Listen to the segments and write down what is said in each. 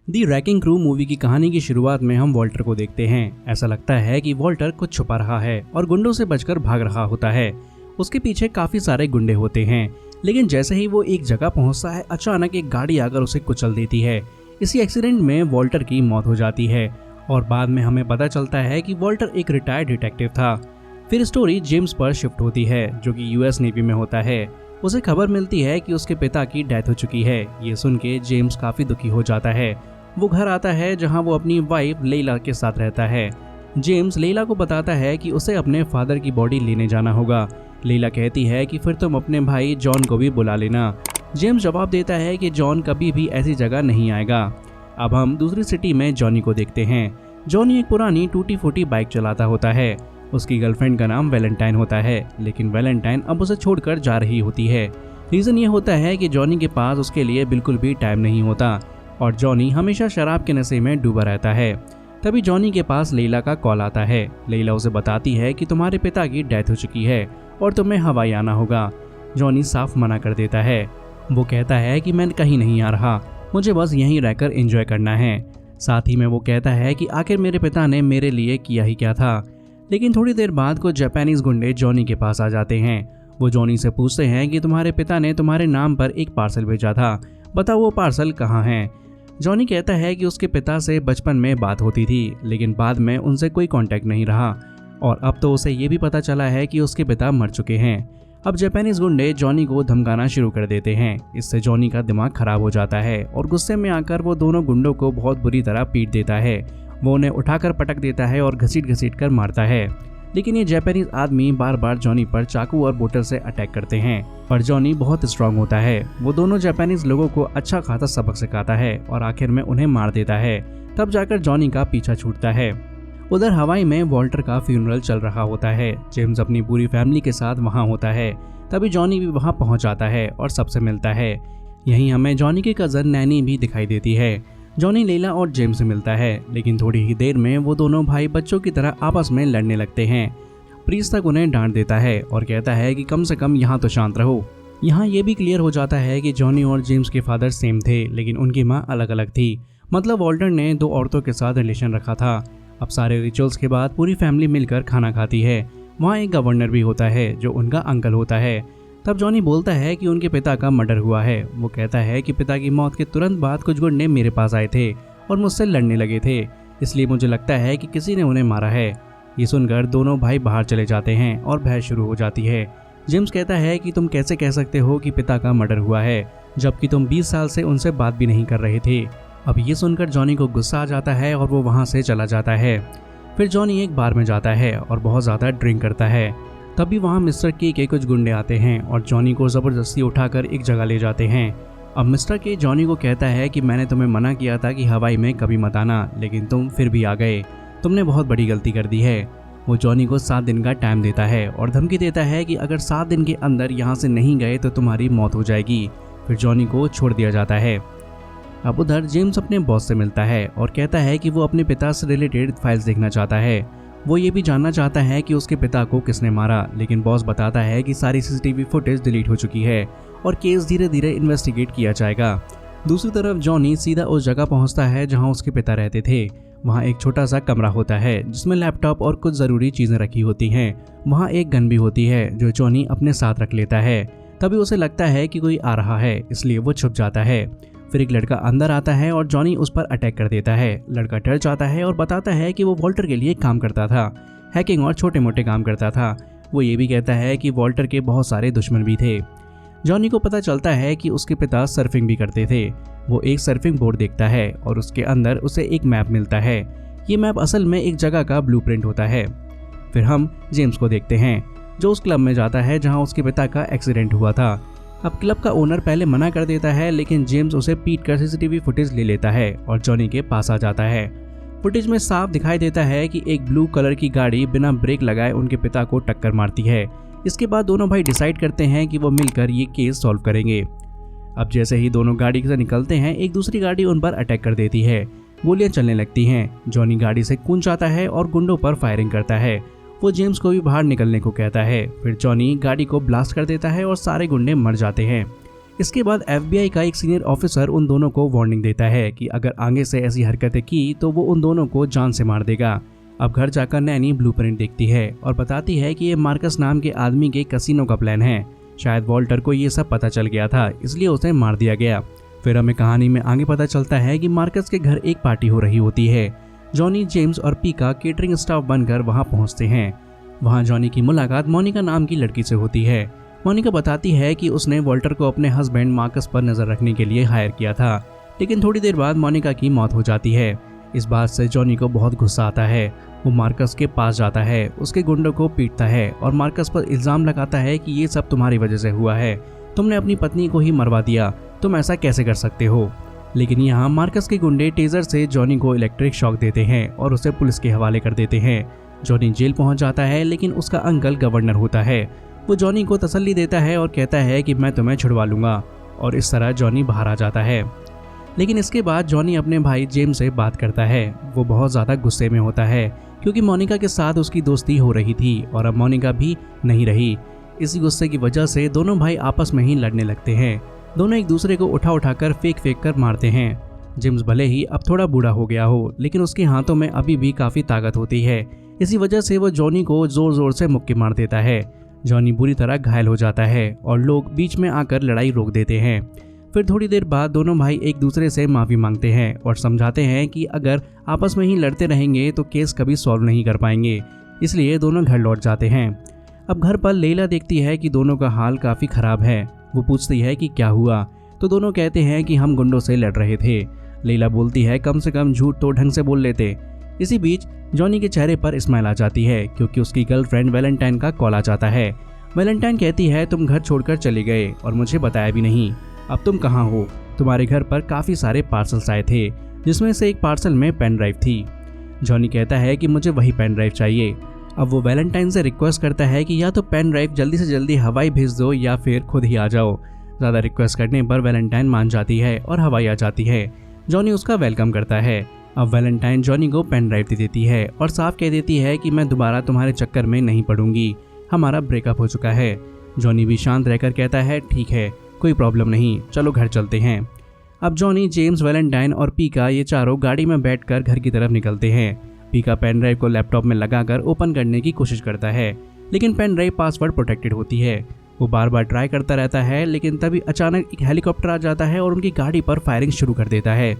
दी ranking crew movie की कहानी की शुरुआत में हम वॉल्टर को देखते हैं। ऐसा लगता है कि वॉल्टर कुछ छुपा रहा है और गुंडों से बचकर भाग रहा होता है। उसके पीछे काफी सारे गुंडे होते हैं, लेकिन जैसे ही वो एक जगह पहुंचता है, अचानक एक गाड़ी आकर उसे कुचल देती है। इसी एक्सीडेंट में वॉल्टर की मौत हो जाती है और बाद में हमें पता चलता है कि वॉल्टर एक रिटायर्ड डिटेक्टिव था। फिर स्टोरी जेम्स पर शिफ्ट होती है, जो कि यूएस नेवी में होता है। उसे खबर मिलती है कि उसके पिता की डेथ हो चुकी है। ये सुन के जेम्स काफी दुखी हो जाता है। वो घर आता है जहां वो अपनी वाइफ लेला के साथ रहता है। जेम्स लेला को बताता है कि उसे अपने फादर की बॉडी लेने जाना होगा। लेला कहती है कि फिर तुम अपने भाई जॉन को भी बुला लेना। जेम्स जवाब देता है कि जॉन कभी भी ऐसी जगह नहीं आएगा। अब हम दूसरी सिटी में जॉनी को देखते हैं। जॉनी एक पुरानी टूटी फूटी बाइक चलाता होता है। उसकी गर्लफ्रेंड का नाम वैलेंटाइन होता है, लेकिन वैलेंटाइन अब उसे छोड़कर जा रही होती है। रीजन ये होता है कि जॉनी के पास उसके लिए बिल्कुल भी टाइम नहीं होता और जॉनी हमेशा शराब के नशे में डूबा रहता है। तभी जॉनी के पास लेला का कॉल आता है। लेला उसे बताती है कि तुम्हारे पिता की डेथ हो चुकी है और तुम्हें हवाई आना होगा। जॉनी साफ मना कर देता है। वो कहता है कि मैं कहीं नहीं आ रहा, मुझे बस यहीं रहकर एंजॉय करना है। साथ ही में वो कहता है कि आखिर मेरे पिता ने मेरे लिए किया ही क्या था। लेकिन थोड़ी देर बाद कुछ जापानीज गुंडे जॉनी के पास आ जाते हैं। वो जॉनी से पूछते हैं कि तुम्हारे पिता ने तुम्हारे नाम पर एक पार्सल भेजा था, बताओ वो पार्सल कहाँ है। जॉनी कहता है कि उसके पिता से बचपन में बात होती थी, लेकिन बाद में उनसे कोई कांटेक्ट नहीं रहा और अब तो उसे ये भी पता चला है कि उसके पिता मर चुके हैं। अब जापानीज गुंडे जॉनी को धमकाना शुरू कर देते हैं। इससे जॉनी का दिमाग खराब हो जाता है और गुस्से में आकर वो दोनों गुंडों को बहुत बुरी तरह पीट देता है। वो उन्हें उठाकर पटक देता है और घसीट कर मारता है। लेकिन ये जापानीज आदमी बार बार जॉनी पर चाकू और बोतल से अटैक करते हैं, पर जॉनी बहुत स्ट्रांग होता है। वो दोनों जापानीज लोगों को अच्छा खासा सबक सिखाता है और आखिर में उन्हें मार देता है। तब जाकर जॉनी का पीछा छूटता है। उधर हवाई में वॉल्टर का फ्यूनरल चल रहा होता है। जेम्स अपनी पूरी फैमिली के साथ वहाँ होता है। तभी जॉनी भी वहाँ पहुँच जाता है और सबसे मिलता है। यहीं हमें जॉनी की कजन नैनी भी दिखाई देती है। जॉनी लेला और जेम्स से मिलता है, लेकिन थोड़ी ही देर में वो दोनों भाई बच्चों की तरह आपस में लड़ने लगते हैं। प्रीस तक उन्हें डांट देता है और कहता है कि कम से कम यहाँ तो शांत रहो। यहाँ ये भी क्लियर हो जाता है कि जॉनी और जेम्स के फादर सेम थे, लेकिन उनकी माँ अलग अलग थी। मतलब वॉल्टर ने दो औरतों के साथ रिलेशन रखा था। अब सारे रिचुअल्स के बाद पूरी फैमिली मिलकर खाना खाती है। वहाँ एक गवर्नर भी होता है जो उनका अंकल होता है। तब जॉनी बोलता है कि उनके पिता का मर्डर हुआ है। वो कहता है कि पिता की मौत के तुरंत बाद कुछ गुंडे मेरे पास आए थे और मुझसे लड़ने लगे थे, इसलिए मुझे लगता है कि किसी ने उन्हें मारा है। ये सुनकर दोनों भाई बाहर चले जाते हैं और बहस शुरू हो जाती है। जेम्स कहता है कि तुम कैसे कह सकते हो कि पिता का मर्डर हुआ है, जबकि तुम 20 साल से उनसे बात भी नहीं कर रहे थे। अब ये सुनकर जॉनी को गुस्सा आ जाता है और वो वहाँ से चला जाता है। फिर जॉनी एक बार में जाता है और बहुत ज़्यादा ड्रिंक करता है। तभी वहाँ मिस्टर के कुछ गुंडे आते हैं और जॉनी को ज़बरदस्ती उठाकर एक जगह ले जाते हैं। अब मिस्टर के जॉनी को कहता है कि मैंने तुम्हें मना किया था कि हवाई में कभी मत आना, लेकिन तुम फिर भी आ गए। तुमने बहुत बड़ी गलती कर दी है। वो जॉनी को 7 दिन का टाइम देता है और धमकी देता है कि अगर 7 दिन के अंदर यहाँ से नहीं गए तो तुम्हारी मौत हो जाएगी। फिर जॉनी को छोड़ दिया जाता है। अब उधर जेम्स अपने बॉस से मिलता है और कहता है कि वो अपने पिता से रिलेटेड फाइल्स देखना चाहता है। वो ये भी जानना चाहता है कि उसके पिता को किसने मारा, लेकिन बॉस बताता है कि सारी सीसीटीवी फुटेज डिलीट हो चुकी है और केस धीरे धीरे इन्वेस्टिगेट किया जाएगा। दूसरी तरफ जॉनी सीधा उस जगह पहुंचता है जहां उसके पिता रहते थे। वहां एक छोटा सा कमरा होता है जिसमें लैपटॉप और कुछ ज़रूरी चीज़ें रखी होती हैं। वहां एक गन भी होती है जो जॉनी अपने साथ रख लेता है। तभी उसे लगता है कि कोई आ रहा है, इसलिए वो छुप जाता है। फिर एक लड़का अंदर आता है और जॉनी उस पर अटैक कर देता है। लड़का डर जाता है और बताता है कि वो वॉल्टर के लिए काम करता था, हैकिंग और छोटे मोटे काम करता था। वो ये भी कहता है कि वॉल्टर के बहुत सारे दुश्मन भी थे। जॉनी को पता चलता है कि उसके पिता सर्फिंग भी करते थे। वो एक सर्फिंग बोर्ड देखता है और उसके अंदर उसे एक मैप मिलता है। ये मैप असल में एक जगह का ब्लूप्रिंट होता है। फिर हम जेम्स को देखते हैं जो उस क्लब में जाता है जहाँ उसके पिता का एक्सीडेंट हुआ था। अब क्लब का ओनर पहले मना कर देता है, लेकिन जेम्स उसे पीट कर सीसीटीवी फुटेज ले लेता है और जॉनी के पास आ जाता है। फुटेज में साफ दिखाई देता है कि एक ब्लू कलर की गाड़ी बिना ब्रेक लगाए उनके पिता को टक्कर मारती है। इसके बाद दोनों भाई डिसाइड करते हैं कि वो मिलकर ये केस सॉल्व करेंगे। अब जैसे ही दोनों गाड़ी से निकलते हैं, एक दूसरी गाड़ी उन पर अटैक कर देती है। गोलियां चलने लगती हैं। जॉनी गाड़ी से कूद जाता है और गुंडों पर फायरिंग करता है। वो जेम्स को भी बाहर निकलने को कहता है। फिर जॉनी गाड़ी को ब्लास्ट कर देता है और सारे गुंडे मर जाते हैं। इसके बाद FBI का एक सीनियर ऑफिसर उन दोनों को वार्निंग देता है कि अगर आगे से ऐसी हरकतें की तो वो उन दोनों को जान से मार देगा। अब घर जाकर नैनी ब्लूप्रिंट देखती है और बताती है कि ये मार्कस नाम के आदमी के कसिनो का प्लान है। शायद वॉल्टर को ये सब पता चल गया था, इसलिए उसे मार दिया गया। फिर हमें कहानी में आगे पता चलता है कि मार्कस के घर एक पार्टी हो रही होती है। जॉनी, जेम्स और पीका केटरिंग स्टाफ बनकर वहां पहुंचते हैं। वहां जॉनी की मुलाकात मोनिका नाम की लड़की से होती है। मोनिका बताती है कि उसने वॉल्टर को अपने हस्बैंड मार्कस पर नजर रखने के लिए हायर किया था, लेकिन थोड़ी देर बाद मोनिका की मौत हो जाती है। इस बात से जॉनी को बहुत गुस्सा आता है। वो मार्कस के पास जाता है, उसके गुंडों को पीटता है और मार्कस पर इल्जाम लगाता है कि ये सब तुम्हारी वजह से हुआ है, तुमने अपनी पत्नी को ही मरवा दिया, तुम ऐसा कैसे कर सकते हो। लेकिन यहाँ मार्कस के गुंडे टेजर से जॉनी को इलेक्ट्रिक शॉक देते हैं और उसे पुलिस के हवाले कर देते हैं। जॉनी जेल पहुंच जाता है, लेकिन उसका अंकल गवर्नर होता है। वो जॉनी को तसल्ली देता है और कहता है कि मैं तुम्हें छुड़वा लूंगा, और इस तरह जॉनी बाहर आ जाता है। लेकिन इसके बाद जॉनी अपने भाई जेम्स से बात करता है। वो बहुत ज़्यादा गुस्से में होता है क्योंकि मोनिका के साथ उसकी दोस्ती हो रही थी और अब मोनिका भी नहीं रही। इसी गुस्से की वजह से दोनों भाई आपस में ही लड़ने लगते हैं। दोनों एक दूसरे को उठा कर फेंक कर मारते हैं। जेम्स भले ही अब थोड़ा बूढ़ा हो गया हो, लेकिन उसके हाथों में अभी भी काफ़ी ताकत होती है। इसी वजह से वो जॉनी को जोर जोर से मुक्के मार देता है। जॉनी बुरी तरह घायल हो जाता है और लोग बीच में आकर लड़ाई रोक देते हैं। फिर थोड़ी देर बाद दोनों भाई एक दूसरे से माफ़ी मांगते हैं और समझाते हैं कि अगर आपस में ही लड़ते रहेंगे तो केस कभी सॉल्व नहीं कर पाएंगे, इसलिए दोनों घर लौट जाते हैं। अब घर पर लैला देखती है कि दोनों का हाल काफ़ी ख़राब है। वो पूछती है कि क्या हुआ, तो दोनों कहते हैं कि हम गुंडों से लड़ रहे थे। लैला बोलती है कम से कम झूठ तो ढंग से बोल लेते। इसी बीच जॉनी के चेहरे पर स्माइल आ जाती है क्योंकि उसकी गर्लफ्रेंड वैलेंटाइन का कॉल आ जाता है। वैलेंटाइन कहती है तुम घर छोड़कर चले गए और मुझे बताया भी नहीं, अब तुम कहाँ हो। तुम्हारे घर पर काफ़ी सारे पार्सल्स आए थे, जिसमें से एक पार्सल में पेन ड्राइव थी। जॉनी कहता है कि मुझे वही पेन ड्राइव चाहिए। अब वो वैलेंटाइन से रिक्वेस्ट करता है कि या तो पेन ड्राइव जल्दी से जल्दी हवाई भेज दो या फिर खुद ही आ जाओ। ज़्यादा रिक्वेस्ट करने पर वैलेंटाइन मान जाती है और हवाई आ जाती है। जॉनी उसका वेलकम करता है। अब वैलेंटाइन जॉनी को पेन ड्राइव दे देती है और साफ कह देती है कि मैं दोबारा तुम्हारे चक्कर में नहीं पड़ूंगी, हमारा ब्रेकअप हो चुका है। जॉनी भी शांत रहकर कहता है ठीक है, कोई प्रॉब्लम नहीं, चलो घर चलते हैं। अब जॉनी, जेम्स, वैलेंटाइन और पीका ये चारों गाड़ी में बैठकर घर की तरफ निकलते हैं। पीका पेन ड्राइव को लैपटॉप में लगाकर ओपन करने की कोशिश करता है, लेकिन पेन ड्राइव पासवर्ड प्रोटेक्टेड होती है। वो बार बार ट्राई करता रहता है, लेकिन तभी अचानक एक हेलीकॉप्टर आ जाता है और उनकी गाड़ी पर फायरिंग शुरू कर देता है।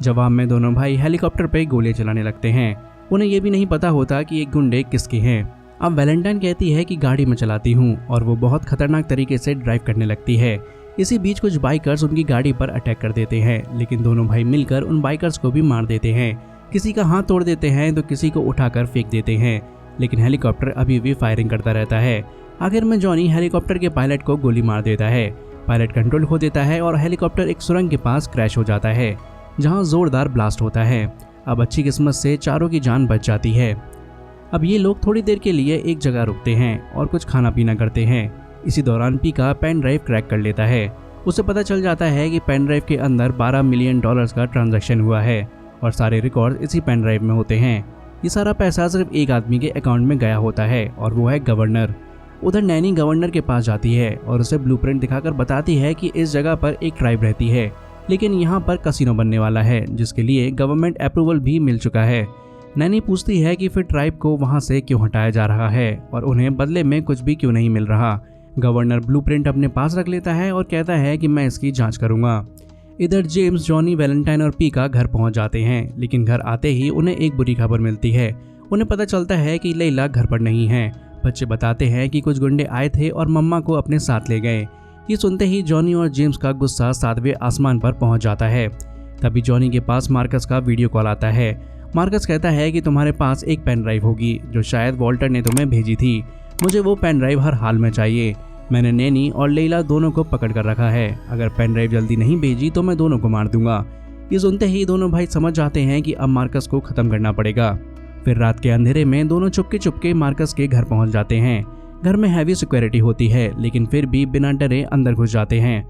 जवाब में दोनों भाई हेलीकॉप्टर पर गोलियां चलाने लगते हैं। उन्हें यह भी नहीं पता होता कि ये गुंडे किसके हैं। अब वैलेंटाइन कहती है कि गाड़ी में चलाती हूँ और वो बहुत खतरनाक तरीके से ड्राइव करने लगती है। इसी बीच कुछ बाइकर्स उनकी गाड़ी पर अटैक कर देते हैं, लेकिन दोनों भाई मिलकर उन बाइकर्स को भी मार देते हैं। किसी का हाथ तोड़ देते हैं तो किसी को उठाकर फेंक देते हैं, लेकिन हेलीकॉप्टर अभी भी फायरिंग करता रहता है। आखिर में जॉनी हेलीकॉप्टर के पायलट को गोली मार देता है। पायलट कंट्रोल खो देता है और हेलीकॉप्टर एक सुरंग के पास क्रैश हो जाता है, जहाँ जोरदार ब्लास्ट होता है। अब अच्छी किस्मत से चारों की जान बच जाती है। अब ये लोग थोड़ी देर के लिए एक जगह रुकते हैं और कुछ खाना पीना करते हैं। इसी दौरान पीका पेन ड्राइव क्रैक कर लेता है। उसे पता चल जाता है कि पेन ड्राइव के अंदर $12 मिलियन का ट्रांजैक्शन हुआ है और सारे रिकॉर्ड इसी पेन ड्राइव में होते हैं। ये सारा पैसा सिर्फ एक आदमी के अकाउंट में गया होता है और वो है गवर्नर। उधर नैनी गवर्नर के पास जाती है और उसे ब्लूप्रिंट दिखाकर बताती है कि इस जगह पर एक ट्राइब रहती है, लेकिन यहाँ पर कसिनो बनने वाला है जिसके लिए गवर्नमेंट अप्रूवल भी मिल चुका है। नैनी पूछती है कि फिर ट्राइब को वहाँ से क्यों हटाया जा रहा है और उन्हें बदले में कुछ भी क्यों नहीं मिल रहा। गवर्नर ब्लूप्रिंट अपने पास रख लेता है और कहता है कि मैं इसकी जांच करूंगा। इधर जेम्स, जॉनी, वैलेंटाइन और पीका घर पहुंच जाते हैं, लेकिन घर आते ही उन्हें एक बुरी खबर मिलती है। उन्हें पता चलता है कि लैला घर पर नहीं है। बच्चे बताते हैं कि कुछ गुंडे आए थे और मम्मा को अपने साथ ले गए। ये सुनते ही जॉनी और जेम्स का गुस्सा 7वें आसमान पर पहुंच जाता है। तभी जॉनी के पास मार्कस का वीडियो कॉल आता है। मार्कस कहता है कि तुम्हारे पास एक पेन ड्राइव होगी जो शायद वॉल्टर ने तुम्हें भेजी थी। मुझे वो पेन ड्राइव हर हाल में चाहिए। मैंने नैनी और लैला दोनों को पकड़ कर रखा है। अगर पेन ड्राइव जल्दी नहीं भेजी तो मैं दोनों को मार दूंगा। ये सुनते ही दोनों भाई समझ जाते हैं कि अब मार्कस को ख़त्म करना पड़ेगा। फिर रात के अंधेरे में दोनों चुपके चुपके मार्कस के घर पहुंच जाते हैं। घर में हैवी सिक्योरिटी होती है, लेकिन फिर भी बिना डरे अंदर घुस जाते हैं।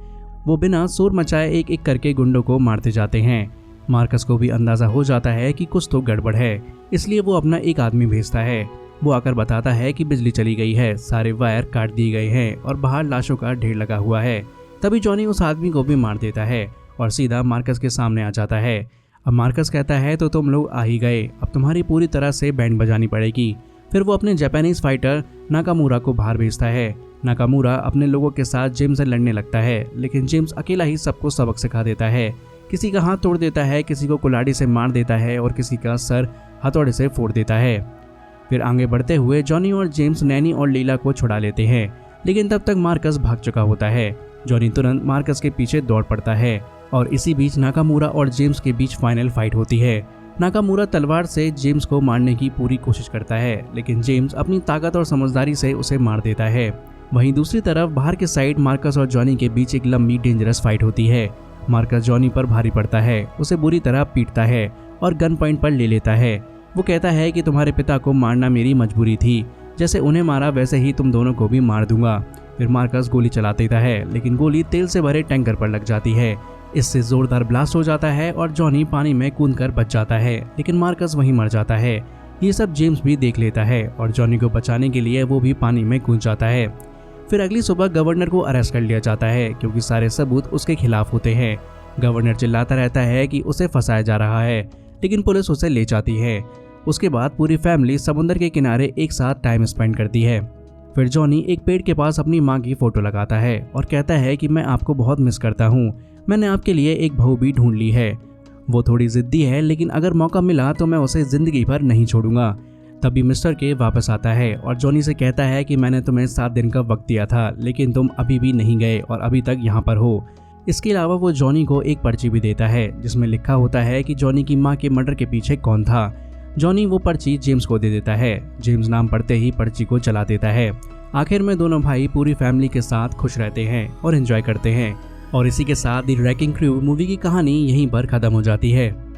वो बिना शोर मचाए एक एक करके गुंडों को मारते जाते हैं। मार्कस को भी अंदाज़ा हो जाता है कि कुछ तो गड़बड़ है, इसलिए वो अपना एक आदमी भेजता है। वो आकर बताता है कि बिजली चली गई है, सारे वायर काट दिए गए हैं और बाहर लाशों का ढेर लगा हुआ है। तभी जॉनी उस आदमी को भी मार देता है और सीधा मार्कस के सामने आ जाता है। अब मार्कस कहता है तो तुम लोग आ ही गए, अब तुम्हारी पूरी तरह से बैंड बजानी पड़ेगी। फिर वो अपने जापानीज फाइटर नाकामुरा को बाहर भेजता है। नाकामुरा अपने लोगों के साथ जिम से लड़ने लगता है, लेकिन जेम्स अकेला ही सबको सबक सिखा देता है। किसी का हाथ तोड़ देता है, किसी को कुल्हाड़ी से मार देता है और किसी का सर हथौड़े से फोड़ देता है। फिर आगे बढ़ते हुए जॉनी और जेम्स नैनी और लीला को छुड़ा लेते हैं, लेकिन तब तक मार्कस भाग चुका होता है। जॉनी तुरंत मार्कस के पीछे दौड़ पड़ता है और इसी बीच नाकामुरा और जेम्स के बीच फाइनल फाइट होती है। नाकामुरा तलवार से जेम्स को मारने की पूरी कोशिश करता है, लेकिन जेम्स अपनी ताकत और समझदारी से उसे मार देता है। वहीं दूसरी तरफ बाहर के साइड मार्कस और जॉनी के बीच एक लंबी डेंजरस फाइट होती है। मार्कस जॉनी पर भारी पड़ता है, उसे बुरी तरह पीटता है और गन पॉइंट पर ले लेता है। वो कहता है कि तुम्हारे पिता को मारना मेरी मजबूरी थी, जैसे उन्हें मारा वैसे ही तुम दोनों को भी मार दूंगा। फिर मार्कस गोली चला देता है, लेकिन गोली तेल से भरे टैंकर पर लग जाती है। इससे जोरदार ब्लास्ट हो जाता है और जॉनी पानी में कूदकर बच जाता है, लेकिन मार्कस वहीं मर जाता है। ये सब जेम्स भी देख लेता है और जॉनी को बचाने के लिए वो भी पानी में कूद जाता है। फिर अगली सुबह गवर्नर को अरेस्ट कर लिया जाता है, क्योंकि सारे सबूत उसके खिलाफ होते हैं। गवर्नर चिल्लाता रहता है कि उसे फंसाया जा रहा है, लेकिन पुलिस उसे ले जाती है। उसके बाद पूरी फैमिली समुद्र के किनारे एक साथ टाइम स्पेंड करती है। फिर जॉनी एक पेड़ के पास अपनी माँ की फोटो लगाता है और कहता है कि मैं आपको बहुत मिस करता हूँ, मैंने आपके लिए एक बहू भी ढूंढ ली है। वो थोड़ी जिद्दी है, लेकिन अगर मौका मिला तो मैं उसे जिंदगी भर नहीं छोड़ूंगा। तभी मिस्टर के वापस आता है और जॉनी से कहता है कि मैंने तुम्हें 7 दिन का वक्त दिया था, लेकिन तुम अभी भी नहीं गए और अभी तक यहाँ पर हो। इसके अलावा वो जॉनी को एक पर्ची भी देता है, जिसमें लिखा होता है कि जॉनी की माँ के मर्डर के पीछे कौन था। जॉनी वो पर्ची जेम्स को दे देता है। जेम्स नाम पढ़ते ही पर्ची को जला देता है। आखिर में दोनों भाई पूरी फैमिली के साथ खुश रहते हैं और एंजॉय करते हैं। और इसी के साथ द रैकिंग क्रू मूवी की कहानी यहीं पर खत्म हो जाती है।